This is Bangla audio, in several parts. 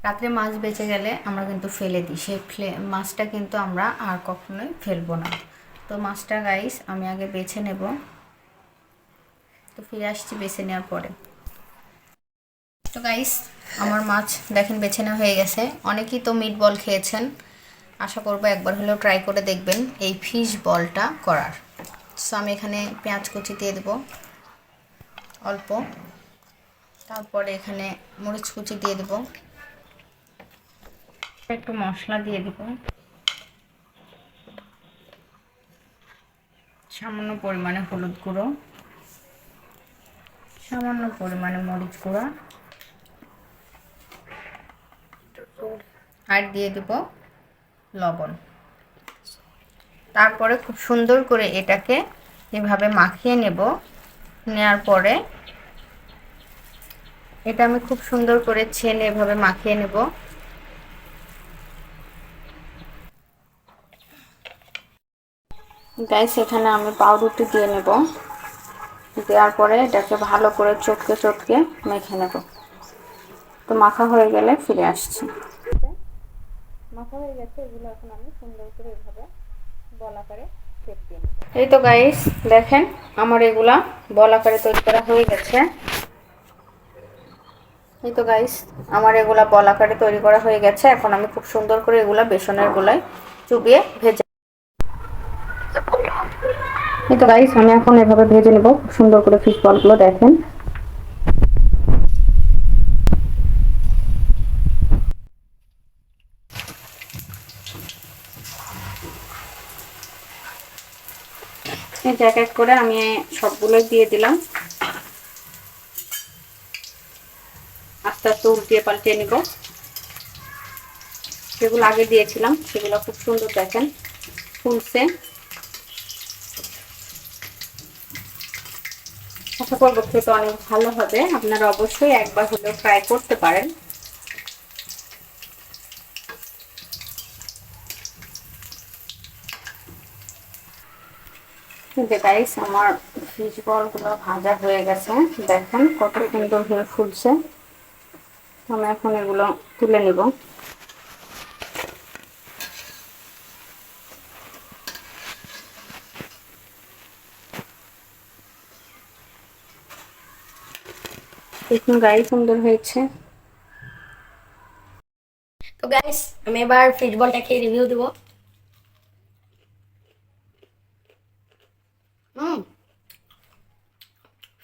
রাত্রে মাছ বেঁচে গেলে আমরা কিন্তু ফেলে দিই, সেই মাছটা কিন্তু আমরা আর কখনোই ফেলবো না। তো মাছটা গাইস আমি আগে বেছে নেব, তো ফিরে আসছি বেছে নেওয়ার পরে। তো গাইস আমার মাছ দেখেন বেছে নেওয়া হয়ে গেছে। অনেকেই তো মিট বল খেয়েছেন, আশা করবো একবার হলেও ট্রাই করে দেখবেন এই ফিশ বলটা করার। সো আমি এখানে পেঁয়াজ কুচি দিয়ে দেবো অল্প, তারপরে এখানে মরিচ কুচি দিয়ে দেবো, একটু মশলা দিয়ে দেবো, সামান্য পরিমাণে হলুদ গুঁড়ো, সামান্য পরিমাণে মরিচ গুঁড়ো, আর দিয়ে দেব লবণ। তারপরে খুব সুন্দর করে এটাকে এভাবে মাখিয়ে নেব। নেওয়ার পরে এটা আমি খুব সুন্দর করে ছেনে এভাবে মাখিয়ে নেব। গাইস এখানে আমি পাউরুটি দিয়ে নেব, দেওয়ার পরে এটাকে ভালো করে চটকে চটকে মেখে নেব। তো মাখা হয়ে গেলে ফিরে আসছি। মাখা হয়ে গেছে, এগুলো এখন আমি সুন্দর করে এভাবে বল আকারে শেপ দিয়ে নেব। এই তো গাইস দেখেন আমার এগুলা বল আকারে তৈরি করা হয়ে গেছে। এই তো গাইস আমার এগুলা বল আকারে তৈরি করা হয়ে গেছে। এখন আমি খুব সুন্দর করে এগুলা বেসনের গোলায় চুবিয়ে ভেজে, এই তো গাইস আমি এখন এভাবে ভেজে নেব খুব সুন্দর করে ফিশ বলগুলো। দেখেন এই যে এক এক করে আমি সবগুলো দিয়ে দিলাম, আস্তে আস্তে উল্টিয়ে পাল্টিয়ে নিব। যেগুলো আগে দিয়েছিলাম সেগুলো খুব সুন্দর দেখেন ফুলছে। আশা করবো খেতে অনেক ভালো হবে, আপনারা অবশ্যই একবার হলেও ট্রাই করতে পারেন। গাইস আমার ফিশ বলগুলো ভাজা হয়ে গেছে, দেখেন কত সুন্দর হয়ে ফুলছে। আমি এখন এগুলো তুলে নিব। দেখুন গাইস সুন্দর হয়েছে। তো গাইস আমি এবার ফিশ বলটা খেয়ে রিভিউ দেবো।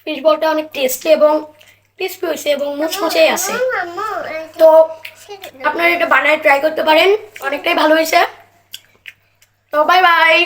ফিশ বলটা অনেক টেস্টি এবং ক্রিস্পি হয়েছে এবং মুচমুচে আছে। তো আপনারা এটা বানায় ট্রাই করতে পারেন, অনেকটাই ভালো হয়েছে। তো বাই বাই।